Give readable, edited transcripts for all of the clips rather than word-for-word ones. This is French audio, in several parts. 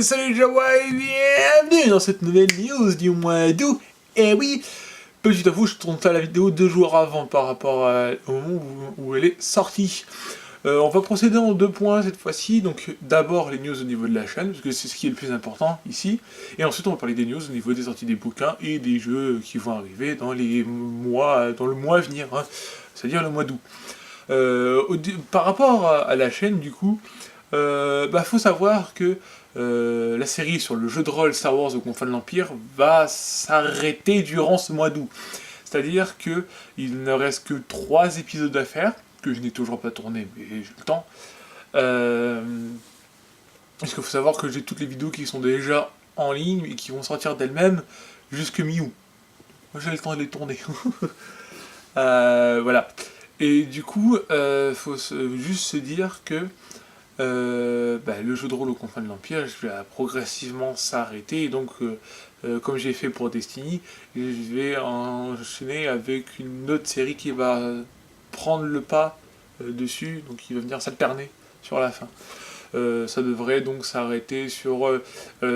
Salut Jawa et bienvenue dans cette nouvelle news du mois d'août. Et oui, petit info, je tourne ça la vidéo 2 jours avant par rapport au moment où elle est sortie. On va procéder en 2 points cette fois-ci. Donc d'abord les news au niveau de la chaîne, parce que c'est ce qui est le plus important ici. Et ensuite on va parler des news au niveau des sorties des bouquins et des jeux qui vont arriver dans le mois à venir, hein, c'est-à-dire le mois d'août. Par rapport à la chaîne du coup, faut savoir que la série sur le jeu de rôle Star Wars aux confins de l'Empire va s'arrêter durant ce mois d'août. C'est-à-dire que il ne reste que 3 épisodes à faire, que je n'ai toujours pas tourné, mais j'ai le temps. Parce qu'il faut savoir que j'ai toutes les vidéos qui sont déjà en ligne et qui vont sortir d'elles-mêmes jusque mi-août. Moi j'ai le temps de les tourner. Voilà. Et du coup, faut juste se dire que le jeu de rôle aux confins de l'Empire, je vais progressivement s'arrêter. Et donc, comme j'ai fait pour Destiny, je vais enchaîner avec une autre série qui va prendre le pas dessus, donc qui va venir s'alterner sur la fin. Ça devrait donc s'arrêter sur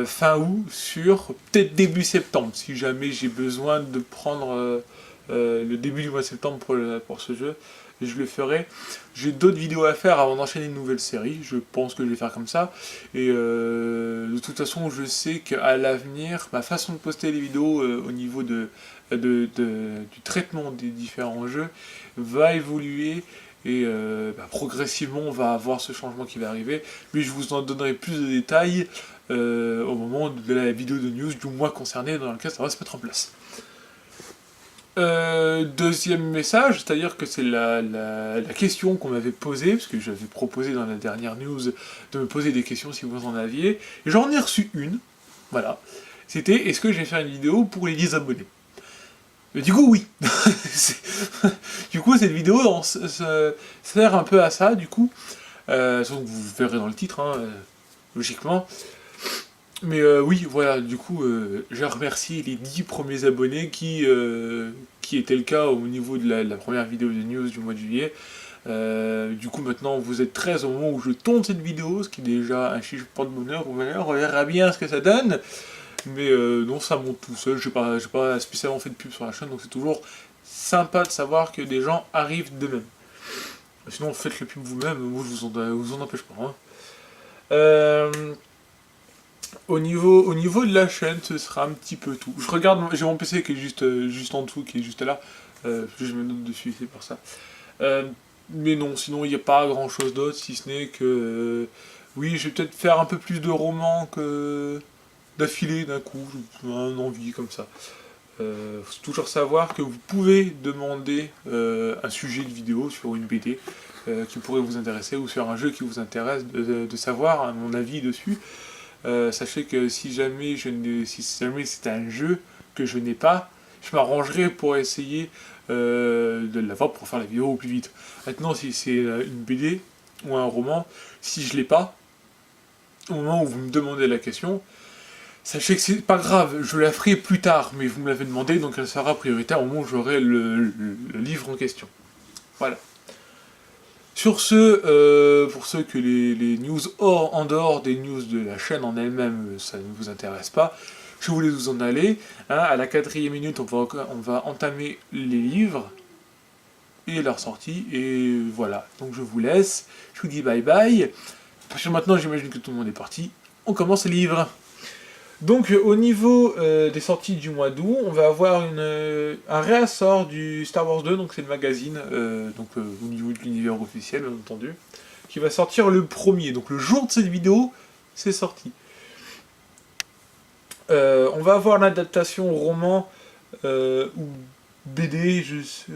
fin août, sur peut-être début septembre, si jamais j'ai besoin de prendre le début du mois de septembre pour ce jeu. Je le ferai. J'ai d'autres vidéos à faire avant d'enchaîner une nouvelle série, je pense que je vais faire comme ça. Et de toute façon, je sais qu'à l'avenir, ma façon de poster les vidéos au niveau du traitement des différents jeux va évoluer. Et progressivement, on va avoir ce changement qui va arriver. Mais je vous en donnerai plus de détails au moment de la vidéo de news du mois concerné dans lequel ça va se mettre en place. Deuxième message, c'est-à-dire que c'est la question qu'on m'avait posée, parce que j'avais proposé dans la dernière news de me poser des questions si vous en aviez, et j'en ai reçu une, voilà. C'était, est-ce que je vais faire une vidéo pour les 10 abonnés? Et du coup, oui. Du coup, cette vidéo sert un peu à ça, du coup. Sauf que vous verrez dans le titre, hein, logiquement. Mais oui, voilà, du coup, je remercie les 10 premiers abonnés qui était le cas au niveau de la première vidéo de news du mois de juillet. Du coup, maintenant, vous êtes 13 au moment où je tourne cette vidéo, ce qui est déjà un chiffre de bonheur. On verra bien ce que ça donne. Mais non, ça monte tout seul, j'ai pas spécialement fait de pub sur la chaîne, donc c'est toujours sympa de savoir que des gens arrivent d'eux-mêmes. Sinon, faites le pub vous-même, moi je vous en empêche pas. Hein. Au niveau de la chaîne, ce sera un petit peu tout. Je regarde, j'ai mon PC qui est juste en dessous, qui est juste là. Je me note dessus, c'est pour ça. Mais non, sinon il n'y a pas grand chose d'autre, si ce n'est que... oui, je vais peut-être faire un peu plus de romans que d'affilée d'un coup, j'ai une envie comme ça. Faut toujours savoir que vous pouvez demander un sujet de vidéo sur une BD qui pourrait vous intéresser, ou sur un jeu qui vous intéresse, de savoir mon avis dessus. Sachez que si jamais c'est un jeu que je n'ai pas, je m'arrangerai pour essayer de l'avoir pour faire la vidéo au plus vite. Maintenant, si c'est une BD ou un roman, si je l'ai pas, au moment où vous me demandez la question, sachez que c'est pas grave, je la ferai plus tard, mais vous me l'avez demandé, donc elle sera prioritaire au moment où j'aurai le livre en question. Voilà. Sur ce, pour ceux que les news en dehors des news de la chaîne en elle-même, ça ne vous intéresse pas, je voulais vous en aller. Hein, à la 4e minute, on va entamer les livres et leur sortie, et voilà. Donc je vous laisse, je vous dis bye bye. Parce que maintenant, j'imagine que tout le monde est parti. On commence les livres. Donc au niveau des sorties du mois d'août, on va avoir un réassort du Star Wars 2, donc c'est le magazine, au niveau de l'univers officiel bien entendu, qui va sortir le 1er, donc le jour de cette vidéo, c'est sorti. On va avoir l'adaptation roman ou BD,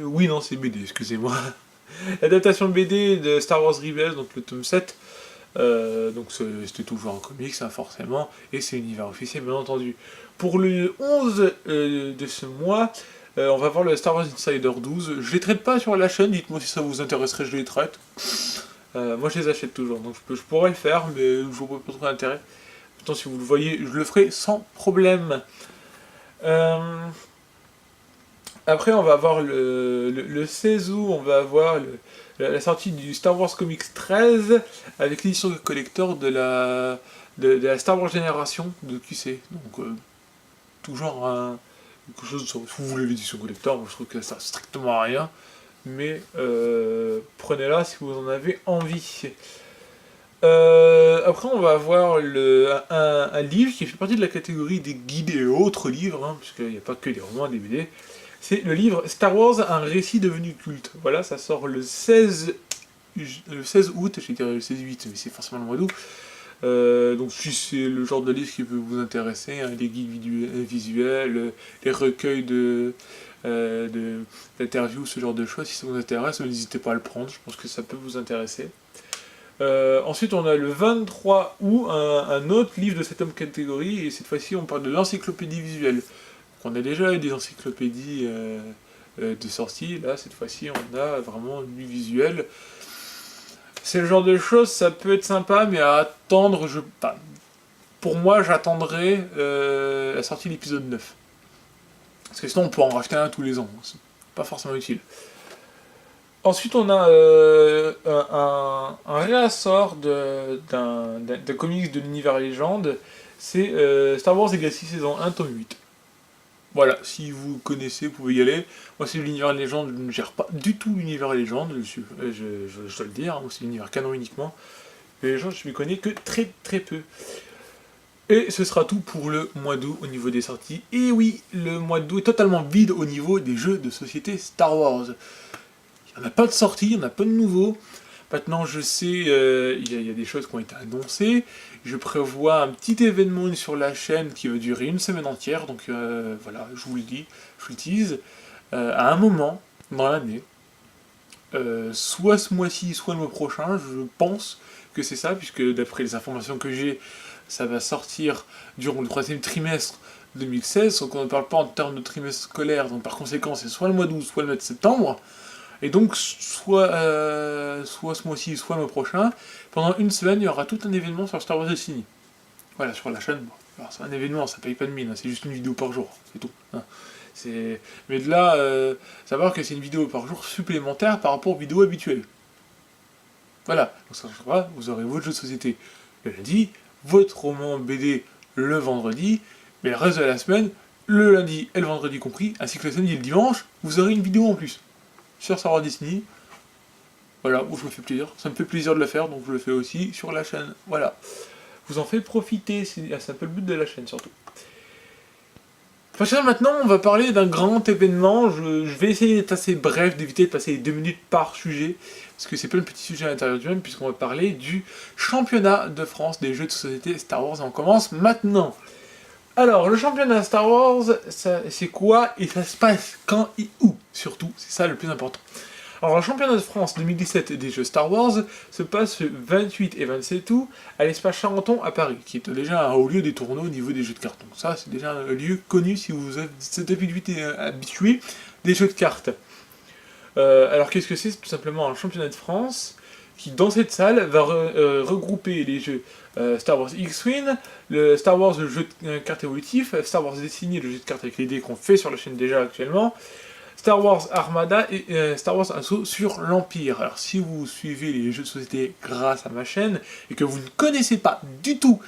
oui non c'est BD, excusez-moi. L'adaptation BD de Star Wars Rebels, donc le tome 7, donc c'était toujours un comics, hein, forcément, et c'est l'univers officiel, bien entendu. Pour le 11 de ce mois, on va voir le Star Wars Insider 12. Je les traite pas sur la chaîne, dites-moi si ça vous intéresserait, je les traite. Moi je les achète toujours, donc je pourrais le faire, mais je vois pas trop d'intérêt. Pourtant, si vous le voyez, je le ferai sans problème. Après, on va avoir le 16 août, on va avoir la sortie du Star Wars Comics 13 avec l'édition collector de de la Star Wars Génération de QC. Donc, toujours quelque chose, si vous voulez l'édition collector, moi je trouve que ça sert strictement à rien. Mais prenez-la si vous en avez envie. Après, on va avoir un livre qui fait partie de la catégorie des guides et autres livres, hein, puisqu'il n'y a pas que des romans, des BD. C'est le livre Star Wars, un récit devenu culte. Voilà, ça sort le 16 août, je dirais le 16-8, mais c'est forcément le mois d'août. Donc si c'est le genre de livre qui peut vous intéresser, hein, les guides visuels, les recueils d'interviews, ce genre de choses, si ça vous intéresse, n'hésitez pas à le prendre, je pense que ça peut vous intéresser. Ensuite, on a le 23 août un autre livre de cette même catégorie, et cette fois-ci, on parle de l'encyclopédie visuelle. Donc, on a déjà eu des encyclopédies de sortie, là, cette fois-ci, on a vraiment du visuel. C'est le genre de choses, ça peut être sympa, mais à attendre, pour moi, j'attendrai la sortie de l'épisode 9. Parce que sinon, on peut en racheter un tous les ans, c'est pas forcément utile. Ensuite, on a un réassort d'un comics de l'univers légende, c'est Star Wars Legacy saison 1, tome 8. Voilà, si vous connaissez, vous pouvez y aller. Moi, c'est l'univers légende, je ne gère pas du tout l'univers légende, je dois le dire, moi c'est l'univers canon uniquement. Les légendes, je ne m'y connais que très très peu. Et ce sera tout pour le mois d'août au niveau des sorties. Et oui, le mois d'août est totalement vide au niveau des jeux de société Star Wars. Il n'y en a pas de sortie, il n'y en a pas de nouveau. Maintenant, je sais, il y a des choses qui ont été annoncées. Je prévois un petit événement sur la chaîne qui va durer une semaine entière. Donc voilà, je vous le dis, je vous le tease. À un moment dans l'année, soit ce mois-ci, soit le mois prochain, je pense que c'est ça, puisque d'après les informations que j'ai, ça va sortir durant le 3e trimestre 2016. Donc on ne parle pas en termes de trimestre scolaire, donc par conséquent, c'est soit le mois d'août, soit le mois de septembre. Et donc, soit ce mois-ci, soit le mois prochain, pendant une semaine, il y aura tout un événement sur Star Wars Destiny. Voilà, sur la chaîne. Alors, c'est un événement, ça paye pas de mine, hein, c'est juste une vidéo par jour, c'est tout. Hein. Mais de là, savoir que c'est une vidéo par jour supplémentaire par rapport aux vidéos habituelles. Voilà, donc ça changera, vous aurez votre jeu de société le lundi, votre roman BD le vendredi, mais le reste de la semaine, le lundi et le vendredi compris, ainsi que le samedi et le dimanche, vous aurez une vidéo en plus. Sur Star Wars Disney, voilà, où je me fais plaisir, ça me fait plaisir de le faire, donc je le fais aussi sur la chaîne, voilà. Vous en faites profiter, c'est un peu le but de la chaîne surtout. Maintenant, on va parler d'un grand événement, je vais essayer d'être assez bref, d'éviter de passer les 2 minutes par sujet, parce que c'est pas un petit sujet à l'intérieur du même, puisqu'on va parler du championnat de France des jeux de société Star Wars, et on commence maintenant. Alors, le championnat Star Wars, c'est quoi et ça se passe quand et où, surtout, c'est ça le plus important. Alors, le championnat de France 2017 des jeux Star Wars se passe le 28 et 27 août à l'espace Charenton à Paris, qui est déjà un haut lieu des tournois au niveau des jeux de cartes. Donc ça, c'est déjà un lieu connu si vous êtes habitué des jeux de cartes. Alors, qu'est-ce que c'est? C'est tout simplement un championnat de France qui, dans cette salle, va regrouper les jeux Star Wars X-Wing, le Star Wars, le jeu de cartes évolutif, Star Wars Destiny, le jeu de cartes avec les dés qu'on fait sur la chaîne déjà actuellement, Star Wars Armada et Star Wars Assault sur l'Empire. Alors si vous suivez les jeux de société grâce à ma chaîne, et que vous ne connaissez pas du tout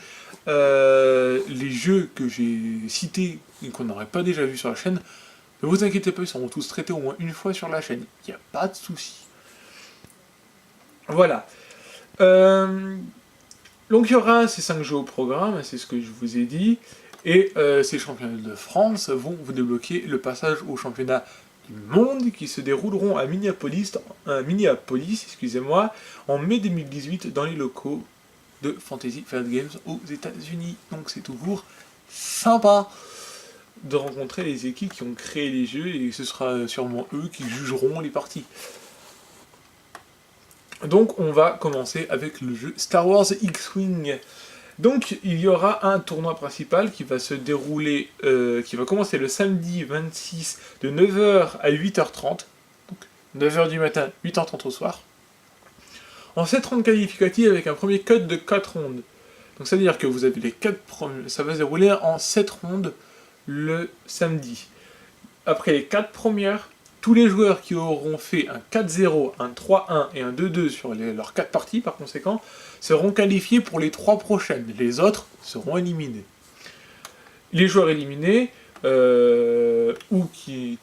les jeux que j'ai cités et qu'on n'aurait pas déjà vu sur la chaîne, ne vous inquiétez pas, ils seront tous traités au moins une fois sur la chaîne. Il n'y a pas de souci. Voilà. Donc il y aura ces 5 jeux au programme, c'est ce que je vous ai dit, et ces championnats de France vont vous débloquer le passage au championnat du monde qui se dérouleront à Minneapolis, en mai 2018 dans les locaux de Fantasy Flight Games aux États-Unis. Donc c'est toujours sympa de rencontrer les équipes qui ont créé les jeux, et ce sera sûrement eux qui jugeront les parties. Donc on va commencer avec le jeu Star Wars X-Wing. Donc il y aura un tournoi principal qui va se dérouler, qui va commencer le samedi 26 de 9h à 8h30. Donc 9h du matin, 8h30 au soir. En 7 rondes qualificatives avec un premier cut de 4 rondes. Donc ça veut dire que vous avez les 4 premiers, ça va se dérouler en 7 rondes le samedi. Après les 4 premières, Tous les joueurs qui auront fait un 4-0, un 3-1 et un 2-2 sur leurs 4 parties, par conséquent, seront qualifiés pour les 3 prochaines. Les autres seront éliminés. Les joueurs éliminés, ou qui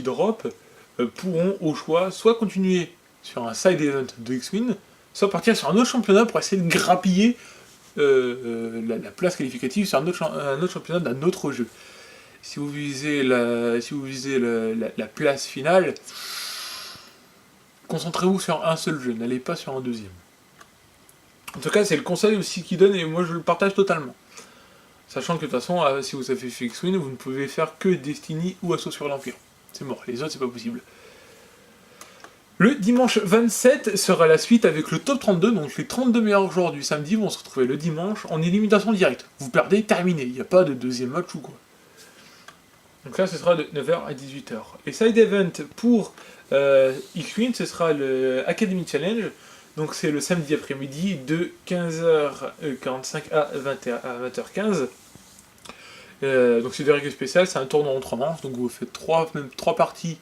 drop, pourront au choix soit continuer sur un side event de X-Win, soit partir sur un autre championnat pour essayer de grappiller la place qualificative sur un autre championnat d'un autre jeu. Si vous visez la place finale, concentrez-vous sur un seul jeu, n'allez pas sur un deuxième. En tout cas, c'est le conseil aussi qu'il donne et moi je le partage totalement. Sachant que de toute façon, si vous avez fait X-Win, vous ne pouvez faire que Destiny ou Assaut sur l'Empire. C'est mort, les autres c'est pas possible. Le dimanche 27 sera la suite avec le top 32, donc les 32 meilleurs joueurs du samedi vont se retrouver le dimanche en élimination directe. Vous perdez, terminé, il n'y a pas de deuxième match ou quoi. Donc là, ce sera de 9h à 18h. Et side event pour X-Win, ce sera le Academy Challenge. Donc c'est le samedi après-midi de 15h45 à 20h15. Donc c'est des règles spéciales, c'est un tournoi en 3 manches. Donc vous faites 3 parties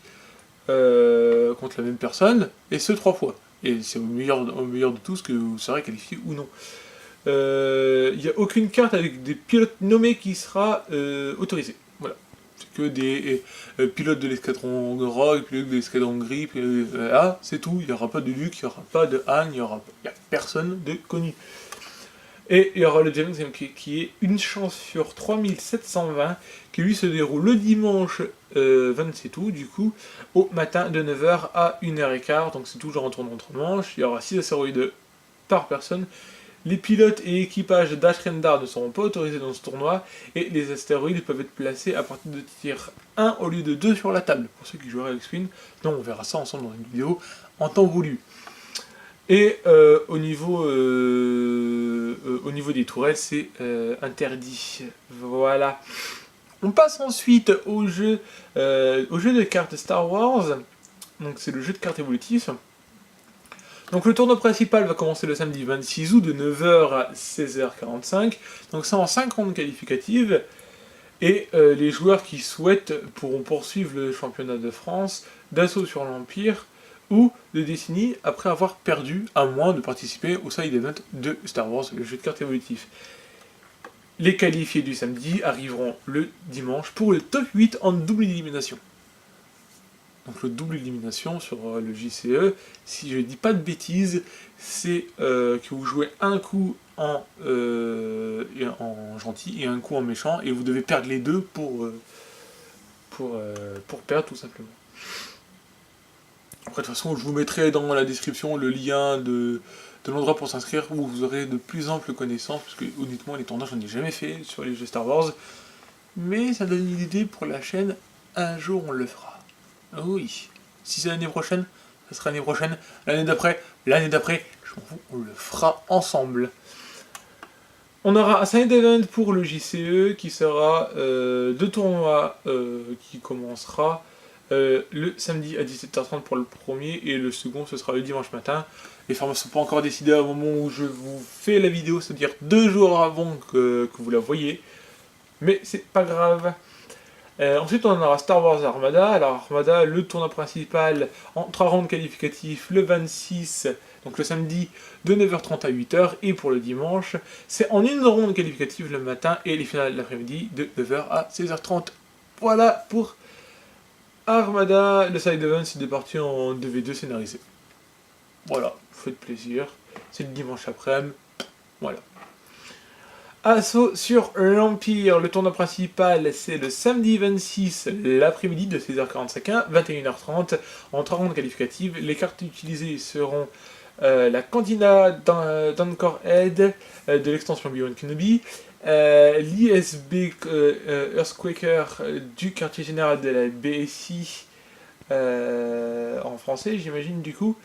contre la même personne, et ce 3 fois. Et c'est au meilleur de tous que vous serez qualifié ou non. Il n'y a aucune carte avec des pilotes nommés qui sera autorisée. Voilà. C'est que des pilotes de l'escadron Rogue, pilotes de l'escadron Grip, c'est tout. Il n'y aura pas de Luke, il n'y aura pas de Han, il n'y a personne de connu. Et il y aura le deuxième qui est une chance sur 3720, qui lui se déroule le dimanche 27 août, du coup, au matin de 9h à 1h15, donc c'est toujours en tournoi entre manches. Il y aura 6 astéroïdes par personne. Les pilotes et équipages d'Ashrendar ne seront pas autorisés dans ce tournoi, et les astéroïdes peuvent être placés à partir de tir 1 au lieu de 2 sur la table, pour ceux qui joueraient avec X-Win. Non, on verra ça ensemble dans une vidéo en temps voulu. Et au niveau des tourelles, c'est interdit. Voilà. On passe ensuite au jeu de cartes Star Wars. Donc c'est le jeu de cartes évolutif. Donc le tournoi principal va commencer le samedi 26 août de 9h à 16h45. Donc c'est en 5 rondes qualificatives. Et les joueurs qui souhaitent pourront poursuivre le championnat de France d'assaut sur l'Empire ou de Destiny après avoir perdu, à moins de participer au side event de Star Wars, le jeu de cartes évolutif. Les qualifiés du samedi arriveront le dimanche pour le top 8 en double élimination. Donc le double élimination sur le JCE, si je dis pas de bêtises, c'est que vous jouez un coup en gentil et un coup en méchant, et vous devez perdre les deux pour perdre tout simplement. Après, de toute façon, je vous mettrai dans la description le lien de l'endroit pour s'inscrire, où vous aurez de plus amples connaissances, parce que honnêtement, les tournois, j'en ai jamais fait sur les jeux Star Wars, mais ça donne une idée pour la chaîne, un jour on le fera. Oui, si c'est l'année prochaine, ça sera l'année prochaine, l'année d'après, je m'en fous, on le fera ensemble. On aura un side event pour le JCE, qui sera 2 tournois qui commencera le samedi à 17h30 pour le premier, et le second ce sera le dimanche matin. Les formats ne sont pas encore décidés au moment où je vous fais la vidéo, c'est-à-dire 2 jours avant que vous la voyez, mais c'est pas grave. Ensuite on aura Star Wars Armada. Alors Armada, le tournoi principal en 3 rounds qualificatifs le 26, donc le samedi de 9h30 à 8h, et pour le dimanche c'est en une ronde qualificative le matin et les finales l'après-midi de 9h à 16h30. Voilà pour Armada. Le side event c'est des parties en 2v2 scénarisées. Voilà, vous faites plaisir, c'est le dimanche après-midi, voilà. Assaut sur l'Empire, le tournoi principal c'est le samedi 26 l'après-midi de 16h45 à 21h30 en 3 rondes qualificatives. Les cartes utilisées seront la Cantina d'Anchor Head de l'extension Beyond Kenobi, l'ISB Earthquaker du quartier général de la BSI en français j'imagine du coup.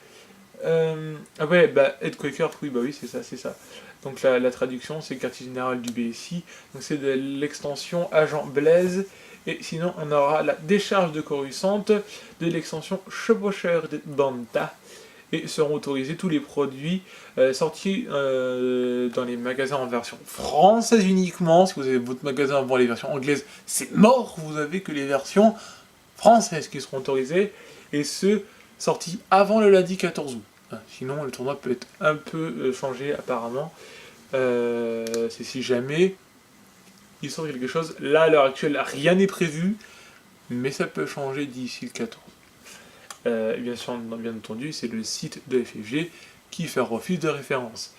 Ah ouais, bah Headquaker, oui bah oui c'est ça. Donc la traduction c'est quartier général du BSI, donc c'est de l'extension Agent Blaise. Et sinon on aura la décharge de Coruscant de l'extension Chevaucheur de Banta. Et seront autorisés tous les produits sortis dans les magasins en version française uniquement. Si vous avez votre magasin avant les versions anglaises, c'est mort, vous avez que les versions françaises qui seront autorisées, et ce, sorties avant le lundi 14 août. Sinon, le tournoi peut être un peu changé apparemment. C'est si jamais il sort quelque chose. Là, à l'heure actuelle, rien n'est prévu, mais ça peut changer d'ici le 14. Bien entendu, c'est le site de FFG qui fait office de référence.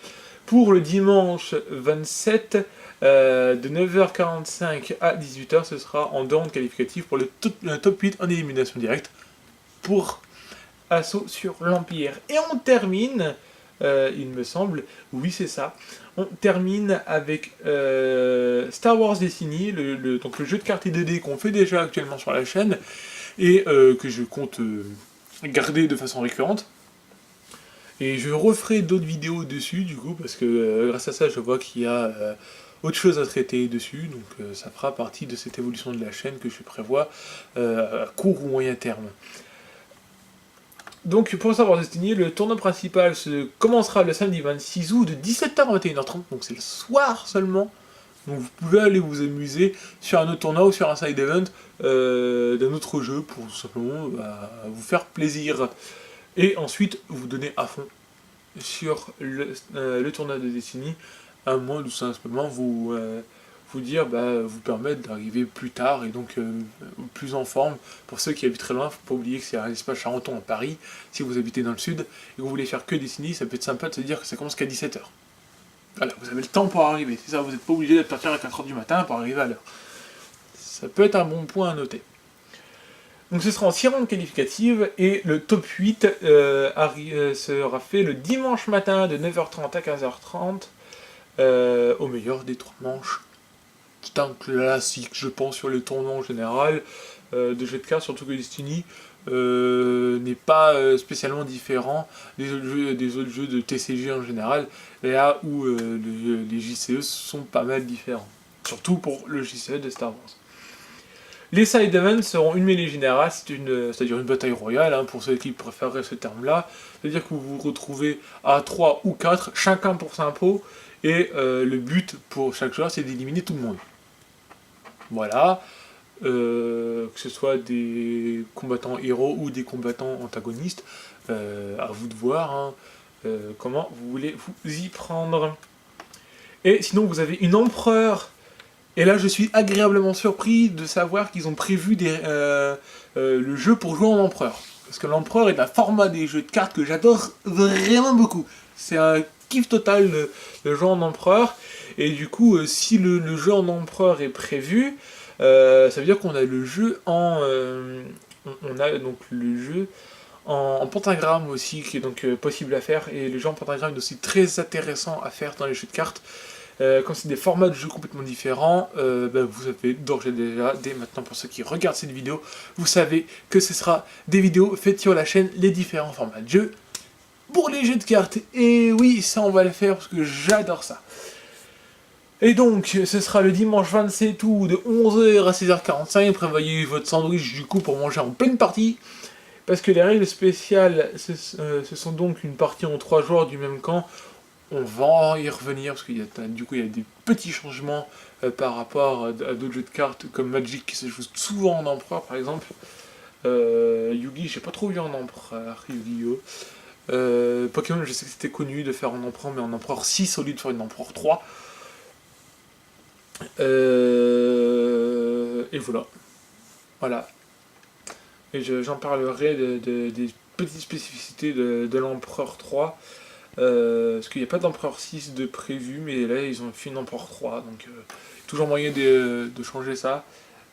Pour le dimanche 27, de 9h45 à 18h, ce sera en 2 rounds qualificatifs pour le top 8 en élimination directe pour Assaut sur l'Empire. Et on termine, il me semble, oui c'est ça, on termine avec Star Wars Destiny, donc le jeu de cartes et 2D qu'on fait déjà actuellement sur la chaîne, et que je compte garder de façon récurrente. Et je referai d'autres vidéos dessus, du coup, parce que grâce à ça, je vois qu'il y a autre chose à traiter dessus, donc ça fera partie de cette évolution de la chaîne que je prévois à court ou moyen terme. Donc pour Star Wars Destiny, le tournoi principal commencera le samedi 26 août de 17h à 21h30, donc c'est le soir seulement. Donc vous pouvez aller vous amuser sur un autre tournoi ou sur un side event d'un autre jeu pour tout simplement vous faire plaisir. Et ensuite vous donner à fond sur le tournoi de Destiny, à moins de tout simplement vous dire, vous permettre d'arriver plus tard et donc plus en forme. Pour ceux qui habitent très loin, faut pas oublier que c'est un espace Charenton à Paris. Si vous habitez dans le sud et que vous voulez faire que Destiny, ça peut être sympa de se dire que ça commence qu'à 17h. Voilà, vous avez le temps pour arriver, c'est ça, vous n'êtes pas obligé d'être partir à 4h du matin pour arriver à l'heure. Ça peut être un bon point à noter. Donc ce sera en 6 rounds qualificatives et le top 8 sera fait le dimanche matin de 9h30 à 15h30 au meilleur des 3 manches. C'est un classique, je pense, sur les tournois en général de jeux de cartes, surtout que Destiny n'est pas spécialement différent des autres jeux de TCG en général, là où les JCE sont pas mal différents, surtout pour le JCE de Star Wars. Les side events seront une mêlée générale, c'est-à-dire une bataille royale, pour ceux qui préféreraient ce terme-là, c'est-à-dire que vous vous retrouvez à 3 ou 4, chacun pour sa peau, et le but pour chaque joueur c'est d'éliminer tout le monde. Voilà, que ce soit des combattants héros ou des combattants antagonistes, à vous de voir comment vous voulez vous y prendre. Et sinon vous avez une empereur, et là je suis agréablement surpris de savoir qu'ils ont prévu le jeu pour jouer en empereur. Parce que l'empereur est un format des jeux de cartes que j'adore vraiment beaucoup. C'est un kiff total le jeu en empereur, et du coup si le jeu en empereur est prévu, ça veut dire qu'on a le jeu en pentagramme aussi, qui est donc possible à faire, et le jeu en pentagramme est aussi très intéressant à faire dans les jeux de cartes. Comme c'est des formats de jeux complètement différents, vous savez d'ores et déjà, dès maintenant pour ceux qui regardent cette vidéo, vous savez que ce sera des vidéos faites sur la chaîne, les différents formats de jeux pour les jeux de cartes. Et oui, ça on va le faire parce que j'adore ça. Et donc, ce sera le dimanche 27 août de 11h à 16h45, prévoyez votre sandwich du coup pour manger en pleine partie. Parce que les règles spéciales, ce sont donc une partie en 3 joueurs du même camp. On va y revenir, parce qu'il y a des petits changements par rapport à d'autres jeux de cartes, comme Magic, qui se joue souvent en empereur, par exemple. Yu-Gi, j'ai pas trop vu en empereur, Yu-Gi-Oh! Pokémon, je sais que c'était connu de faire en empereur, mais en empereur 6 au lieu de faire une empereur 3. Et voilà. Et j'en parlerai des petites spécificités de l'empereur 3. Parce qu'il n'y a pas d'empereur 6 de prévu, mais là ils ont fait une empereur 3, donc toujours moyen de changer ça.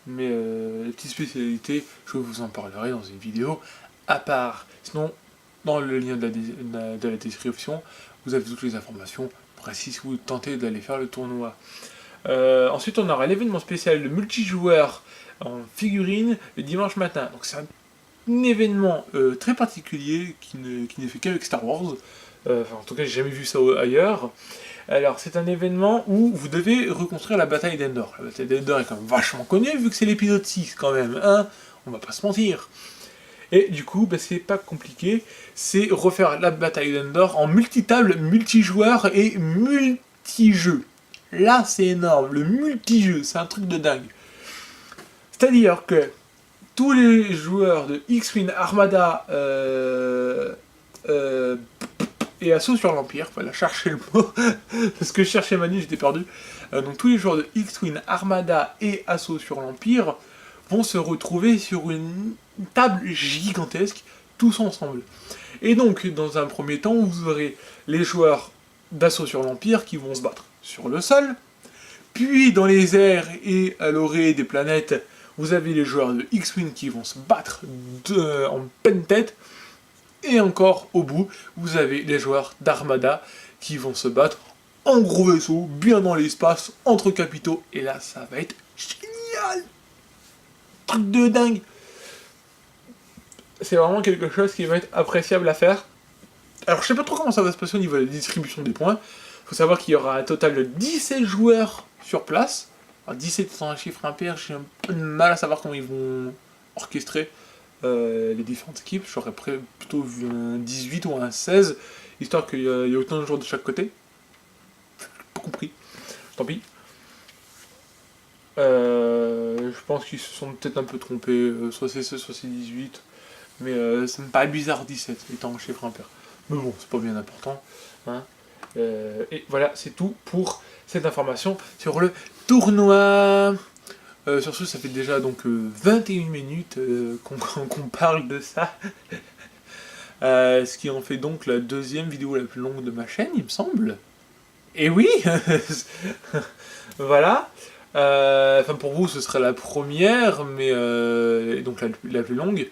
Mais les petites spécialités, je vous en parlerai dans une vidéo à part. Sinon, dans le lien de la description, vous avez toutes les informations précises si vous tentez d'aller faire le tournoi. Ensuite, on aura l'événement spécial de multijoueur en figurine le dimanche matin. Donc c'est un événement très particulier qui n'est fait qu'avec Star Wars. En tout cas, j'ai jamais vu ça ailleurs. Alors, c'est un événement où vous devez reconstruire la bataille d'Endor. La bataille d'Endor est quand même vachement connue, vu que c'est l'épisode 6 quand même, on va pas se mentir. Et du coup, c'est pas compliqué, c'est refaire la bataille d'Endor en multitable, multijoueur et multijeu. Là, c'est énorme, le multijeu, c'est un truc de dingue. C'est-à-dire que tous les joueurs de X-Wing Armada et Assaut sur l'Empire, voilà, chercher le mot, parce que je cherchais Manu, j'étais perdu. Donc tous les joueurs de X-Wing Armada et Assaut sur l'Empire vont se retrouver sur une table gigantesque, tous ensemble. Et donc, dans un premier temps, vous aurez les joueurs d'Assaut sur l'Empire qui vont se battre sur le sol, puis dans les airs et à l'orée des planètes, vous avez les joueurs de X-Wing qui vont se battre en pleine tête, et encore au bout, vous avez les joueurs d'Armada qui vont se battre en gros vaisseau, bien dans l'espace, entre capitaux, et là ça va être génial! Truc de dingue! C'est vraiment quelque chose qui va être appréciable à faire. Alors je sais pas trop comment ça va se passer au niveau de la distribution des points. Faut savoir qu'il y aura un total de 17 joueurs sur place. Alors 17 c'est un chiffre impair, j'ai un peu de mal à savoir comment ils vont orchestrer les différentes équipes. J'aurais plutôt vu un 18 ou un 16, histoire qu'il y ait autant de joueurs de chaque côté. Pas compris. Tant pis. Je pense qu'ils se sont peut-être un peu trompés, soit c'est 16, soit c'est 18. Mais ça me paraît bizarre 17, étant un chiffre impair. Mais bon, c'est pas bien important. Hein. Et voilà, c'est tout pour cette information sur le tournoi. Sur ce, ça fait déjà donc 21 minutes qu'on parle de ça. Ce qui en fait donc la deuxième vidéo la plus longue de ma chaîne, il me semble. Et oui. Voilà. Enfin, pour vous, ce serait la première, mais donc la plus longue.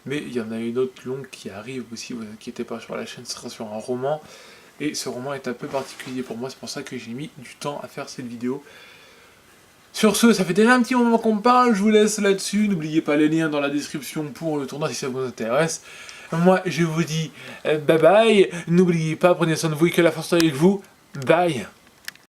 Mais il y en a une autre longue qui arrive aussi, qui n'était pas sur la chaîne, ce sera sur un roman. Et ce roman est un peu particulier pour moi, c'est pour ça que j'ai mis du temps à faire cette vidéo. Sur ce, ça fait déjà un petit moment qu'on parle, je vous laisse là-dessus. N'oubliez pas les liens dans la description pour le tournoi si ça vous intéresse. Moi, je vous dis bye bye. N'oubliez pas, prenez soin de vous et que la force soit avec vous. Bye.